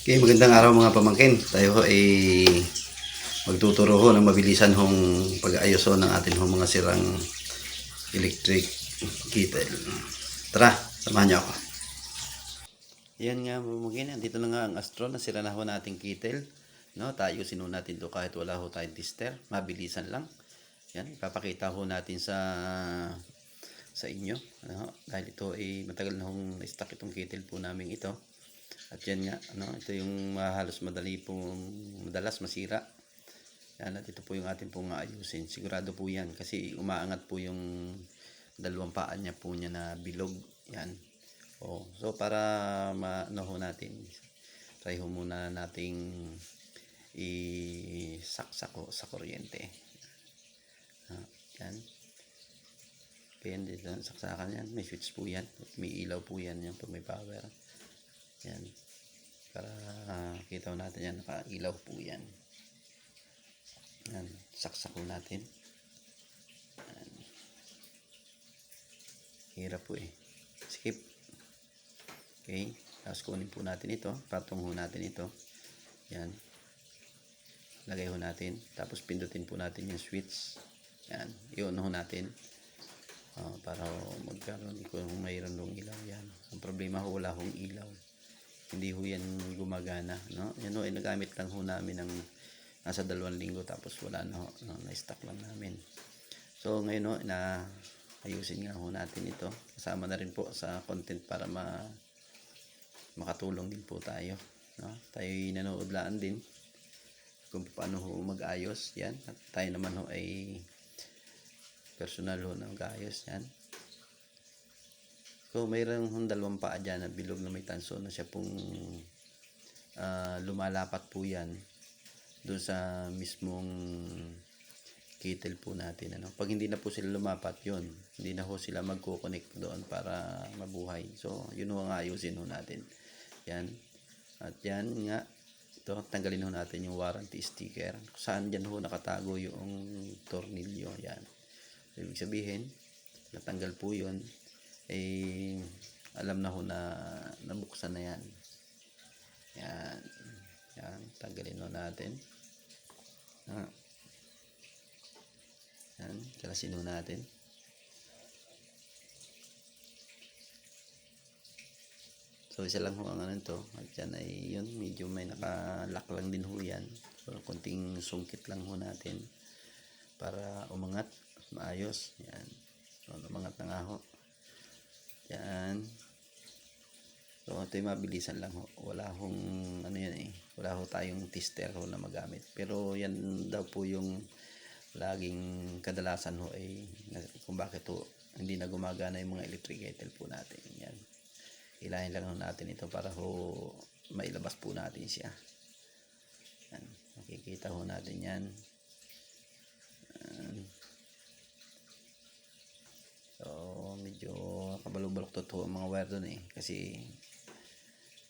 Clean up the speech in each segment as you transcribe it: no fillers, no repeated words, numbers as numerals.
Okay, magandang araw mga pamangkin. Tayo ho ay magtuturo ho ng mabilisan hong pag-aayos ho ng atin hong mga sirang electric kettle. Tara, samahan niyo ako. Yan nga mga pamangkin, andito na nga ang Astro na sira na ho nating kettle. No, tayo sino natin to kahit wala ho tayong tester, mabilisan lang. Yan, ipapakita ho natin sa inyo. No? Dahil ito ay matagal na hong stock itong kettle po namin ito. At yan nga, ito yung halos madalas masira. Yan, at ito po yung ating pong ayusin. Sigurado po yan kasi umaangat po yung dalawang paa niya po niya na bilog. Yan. So para maano ho natin, try ho muna nating isaksak sa kuryente. Yan. Yan, dito saksakan yan. May switch po yan. May ilaw po yan yung pag may power. Yan. Para kita natin yan. Nakailaw po yan. Yan. Saksak po natin. Yan. Hirap po eh. Skip. Okay. Tapos kunin po natin ito. Patong ho natin ito. Yan. Lagay ho natin. Tapos pindutin po natin yung switch. Yan. Iyon ho natin. Para magkaroon kung mayroon dong ilaw yan. Ang problema ho, wala hong ilaw. Hindi ho yan gumagana, no? Yan ho ay nagamit lang ho namin ng nasa 2 linggo tapos wala na ho, no? Na-stock lang namin. So ngayon ho, ayusin nga ho natin ito. Kasama na rin po sa content para makatulong din po tayo, no? Tayo'y nanood laan din kung paano ho mag-ayos yan. At tayo naman ho ay personal ho na mag-ayos yan. So mayroong 2 paa dyan na bilog na may tanso na siya pong lumalapat po yan doon sa mismong kettle po natin. Pag hindi na po sila lumapat yun, hindi na ho sila magko-connect doon para mabuhay. So yun ho ang ayusin ho natin. Yan. At yan nga, ito, tanggalin ho natin yung warranty sticker. Saan dyan ho nakatago yung tornilyo. Yan. Ibig sabihin, natanggal po yun. Alam na ho na nabuksan na yan. Yan. Yan. Tanggalin ho natin. Yan. Kalasin ho natin. So isa lang ho ang ano ito. At yan ay yun. Medyo may nakalock lang din ho yan. So konting sungkit lang ho natin. Para umangat. Maayos. Yan. So umangat na nga ho. Yan. So ito yung mabilisan lang ho. Wala hong ano yan eh. Wala ho tayong tester ho na magamit. Pero yan daw po yung laging kadalasan ho ay kung bakit ho hindi na gumagana yung mga electric kettle po natin. Yan. Ilahin lang ho natin ito para ho mailabas po natin siya. Yan. Makikita ho natin yan. Yan. So medyo kabalog-balok to ang mga wire doon eh. Kasi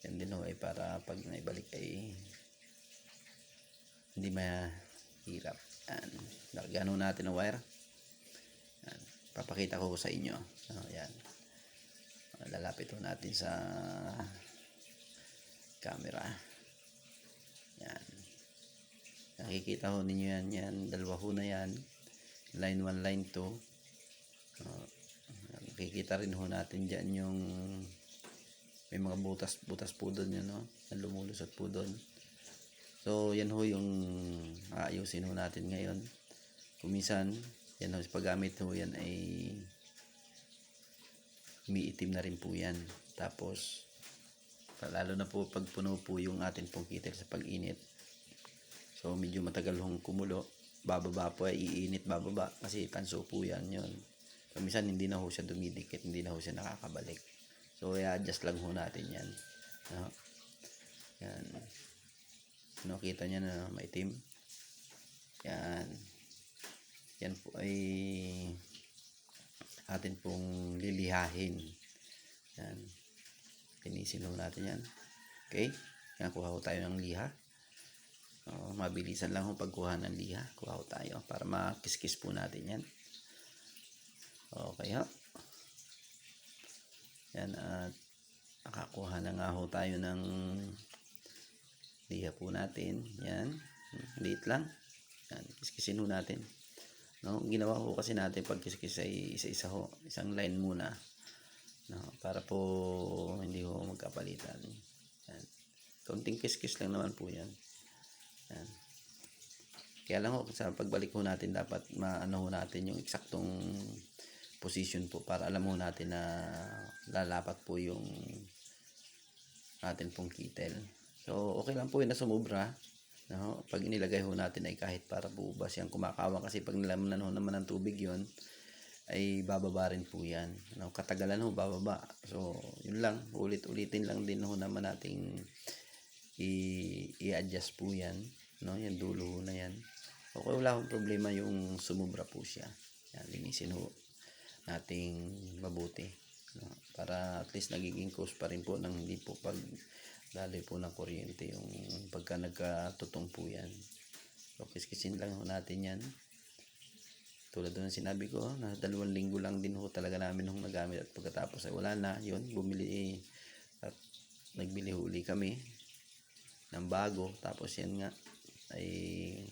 yan din ho ay para pag naibalik ay hindi mahirap. Yan. Largaan ho natin ang wire. Yan. Papakita ko sa inyo. So, yan. Lalapit ho natin sa camera. Yan. Nakikita ho ninyo yan. Yan. 2 ho na yan. Line 1, line 2. Makikita rin ho natin dyan yung may mga butas po doon yun, no? Na lumulusot po doon. So yan ho yung aayusin ho natin ngayon. Kuminsan yan ho, paggamit ho yan ay umiitim na rin po yan. Tapos lalo na po pag puno po yung atin pong kettle sa pag-init. So medyo matagal hong kumulo. Bababa po ay iinit bababa kasi tanso po yan yun. Minsan hindi na ho siya dumidikit, hindi na ho siya nakakabalik. So i-adjust lang ho natin yan. No? Yan. Kita niya na maitim. Yan. Yan po ay atin pong lilihahin. Yan. Linisin ho natin yan. Okay? Yan, kuha ho tayo ng liha. Mabilisan lang ho pagkuha ng liha. Kuha ho tayo para makiskis po natin yan. Okay ho. Yan, at nakakuha na nga ho tayo ng liha po natin. Yan. Liit lang. Yan. Kiskisin ho natin. No, ginawa ko kasi natin pag kiskis ay isa-isa ho. Isang line muna. No, para po hindi ho magkapalitan. Yan. Kaunting kiskis lang naman po yan. Yan. Kaya lang ho, sa pagbalik ho natin, dapat maano ho natin yung eksaktong position po para alam ho natin na lalapat po yung atin pong kettle. So, okay lang po yun na sumubra. No? Pag inilagay ho natin ay kahit para po ba siyang kumakawang, kasi pag nilamnan ho naman ng tubig yon ay bababa rin po yan. No? Katagalan ho, bababa. So, yun lang. Ulit-ulitin lang din ho naman nating i-adjust po yan. No? Yan, dulo ho na yan. Okay, wala akong problema yung sumubra po siya. Yan, linisin ho nating mabuti. No? Para at least nagiging cause pa rin po nang hindi po pag daloy po ng kuryente yung pagka nagkatutong po yan. So, kiskisin lang ho natin yan. Tulad doon sinabi ko na 2 linggo lang din ho talaga namin nung nagamit, at pagkatapos ay wala na yun, bumili at nagbili huli kami ng bago. Tapos yan nga ay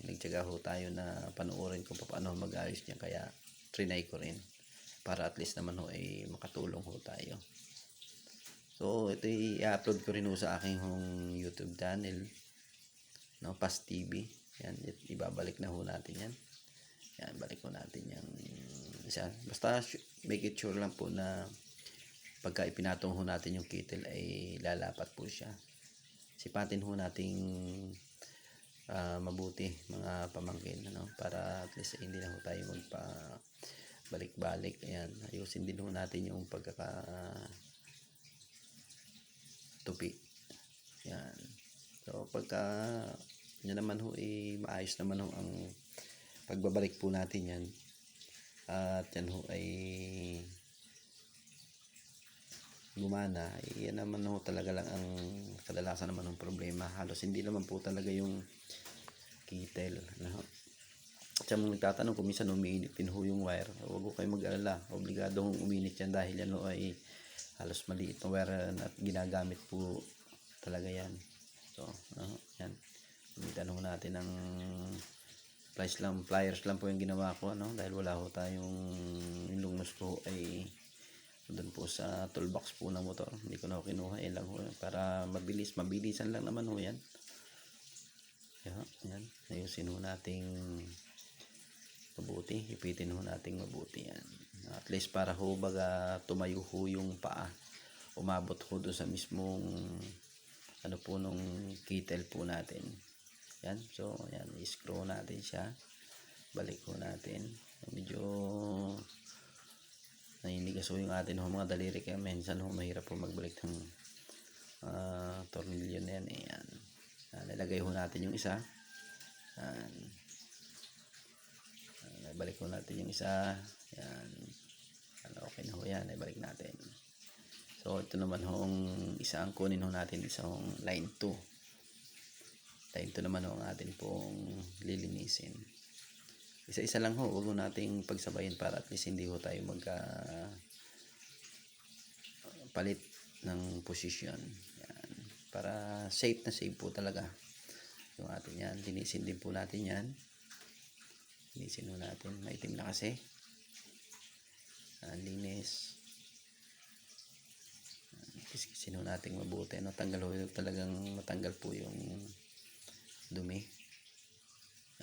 nagtiyaga ho tayo na panoorin kung paano mag-ayos niya, kaya trinay ko rin para at least naman ho ay makatulong ho tayo. So ito i-upload ko rin ho sa aking YouTube channel, no, Paz TV. Yan, ibabalik na ho natin yan. Yan, balik ko natin yung isa. Basta make it sure lang po na pagka ipinatong ho natin yung kettle ay lalapat po siya. Sipatin ho nating mabuti mga pamangkin, ano, para at least hindi na ho tayo magpa balik-balik. Ayan, ayusin din ho natin yung pagkaka tupi. Yan. So pagka yan naman ho maayos naman ho ang pagbabalik po natin yan, at yan ho ay gumana, yan naman ho talaga lang ang kadalasan naman ng problema. Halos hindi naman po talaga yung kettle, no? At sa mga nagtatanong kung minsan umiinit din ho yung wire, huwag ho kayo mag-alala, obligado hong uminit yan dahil yan ho ay halos maliit na wire at ginagamit po talaga yan. So, no? Yan, gamitan ho natin ng pliers lang po yung ginawa ko, ano, dahil wala ho tayong, yung lungos ko ay doon po sa toolbox po ng motor, hindi ko na ho kinuha, lang ho para mabilisan lang naman ho yan. Yan, ayusin ho nating mabuti, ipitin ho nating mabuti yan, at least para ho baga tumayo ho yung paa, umabot ho doon sa mismong ano po nung kettle po natin. Yan, so yan, i-screw natin siya, balik ho natin. Medyo naninigas ho yung atin ho mga daliri, kaya minsan ho mahirap po magbalik ng tornilyo na yan. Yan, nilagay ho natin yung isa. Yan, balik ho natin yung isa. Yan, okay na ho yan, ibalik natin. So ito naman hong isa ang kunin ho natin, isa hong line 2. Ito naman ho ang atin pong lilinisin. Isa-isa lang ho, huwag ho nating pagsabayin para at least hindi ho tayo magka palit ng position. Yan, para safe na safe po talaga yung atin yan. Linisin din po natin yan. Linisin ho natin, maitim na kasi. Linis. Kiskisin ho natin mabuti, no? Tanggal ho, talagang matanggal po yung dumi.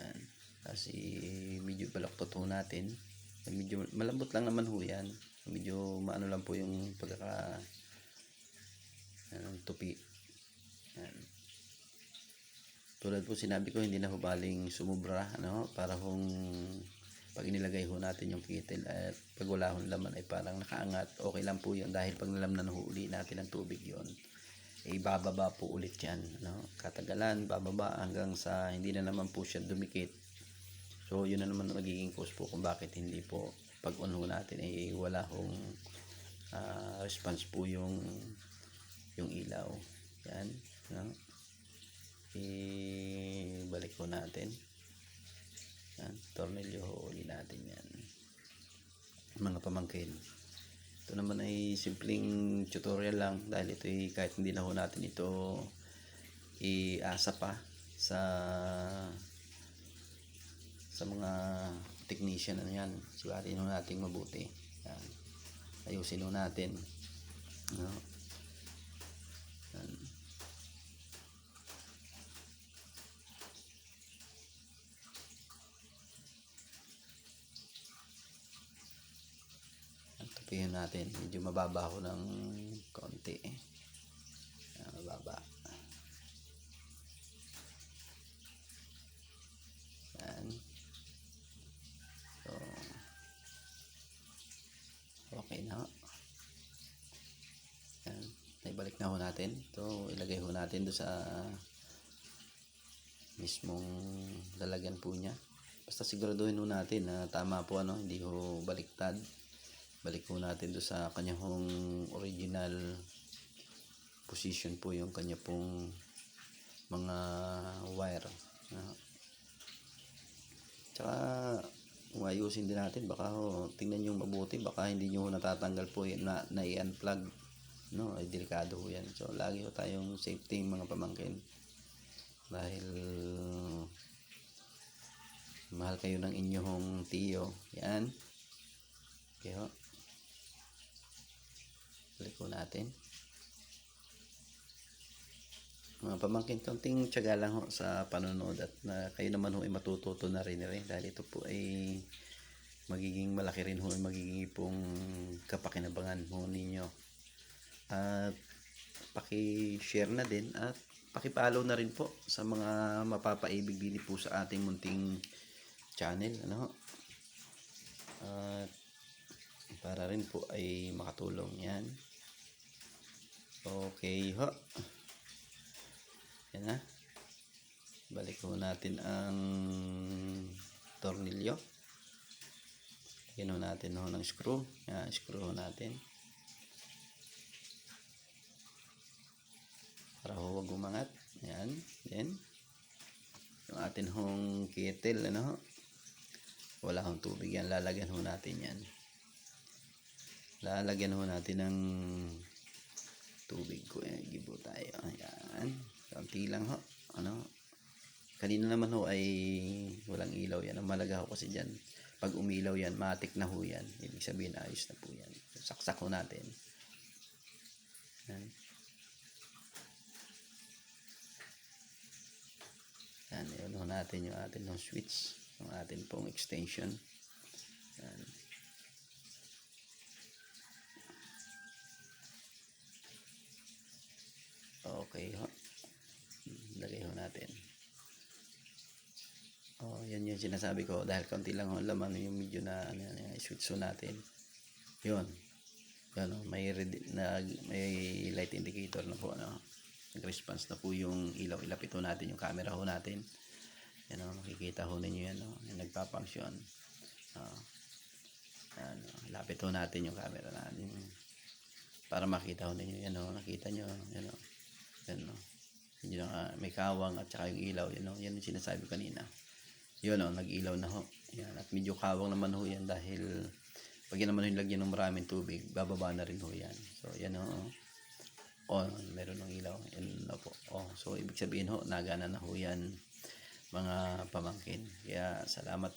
Yan, kasi medyo balaktot ho natin, medyo malambot lang naman ho yan, medyo maano lang po yung pagkaka tupi. Yan, tulad po sinabi ko, hindi na ho baling sumubra, ano, para hong pag inilagay ho natin yung kettle at pag wala hong laman ay parang nakaangat, okay lang po yun, dahil pag nalamnan ho uli natin ang tubig yon bababa po ulit yan, no? Katagalan, bababa hanggang sa hindi na naman po siya dumikit. So yun na naman magiging cause po kung bakit hindi po pag on ho natin ay wala hong response po yung ilaw. Yan, no? Balik ko natin. Yan, tornilyo ho uli natin yan, mga pamangkin. Ito naman ay simpleng tutorial lang, dahil ito ay kahit hindi na ho natin ito iasa pa sa mga technician ano yan. Suwarin ho natin mabuti. Yan. Ayusin ho natin. No? Yan. Tupihin natin. Medyo mababa ho ng konti. Yan, mababa. Yan. So, okay na ho. Yan. Naibalik na ho natin. So, ilagay ho natin doon sa mismong lalagyan po niya. Basta siguraduhin ho natin na tama po ano, hindi ho baliktad. Balik po natin doon sa kanya hong original position po yung kanya pong mga wire. Tsaka ayusin din natin, baka ho, tingnan nyo mabuti, baka hindi nyo natatanggal po yun na i-unplug, no? Ay delikado ho yan. So lagi ho tayong safety mga pamangkin, dahil mahal kayo ng inyong tiyo. Yan, okay ho, balik ho natin mga pamangkin. Konting tiyaga lang ho sa panonood, at na kayo naman ho ay matututo na rin dahil ito po ay magiging malaki rin ho, ay magiging pong kapakinabangan ho ninyo. At paki-share na din at paki-follow na rin po sa mga mapapaibig din po sa ating munting channel, ano ho. At para rin po ay makatulong yan. Okay ho. Yan na. Balik ho natin ang tornilyo. Lagyan ho natin ho ng screw. Yan, screw ho natin. Para ho wag umangat. Yan. Then, yung atin hong kettle, ano ho. Wala hong tubig yan. Lalagyan ho natin yan. Lalagyan ho natin ng tubig ko. Yan, gibo tayo. Yan. Kaunti lang ho. Ano? Kanina naman ho ay walang ilaw yan. Ang malaga ho kasi dyan, pag umilaw yan, matik na ho yan. Ibig sabihin, ayos na po yan. Saksak ho natin. Yan. Yan. Yun ho natin yung atin ng switch. Yung atin pong extension. Yan. Okay ho. Lagay ho natin. Yan yung sinasabi ko, dahil kaunti lang ho laman yung medyo na switch ho natin. Yun. Yan o, may light indicator na po, ano. Nag-response na po yung ilaw. Ilapit ho natin yung camera ho natin. Yan o, makikita ho ninyo yan o. Yan, nagpa-function. Yan o, ilapit ho natin yung camera natin para makita ho ninyo. Yan o, nakita nyo. Yan o. Yan o. Yun, may kawang at saka yung ilaw. Yan o, yan yung sinasabi kanina. Yun o, nag-ilaw na ho. Yan, at medyo kawang naman ho yan, dahil pag yan naman yung lagyan ng maraming tubig, bababa na rin ho yan. So yan o. Meron ng ilaw. Yan na po. So ibig sabihin ho, nagana na ho yan mga pamangkin. Kaya salamat.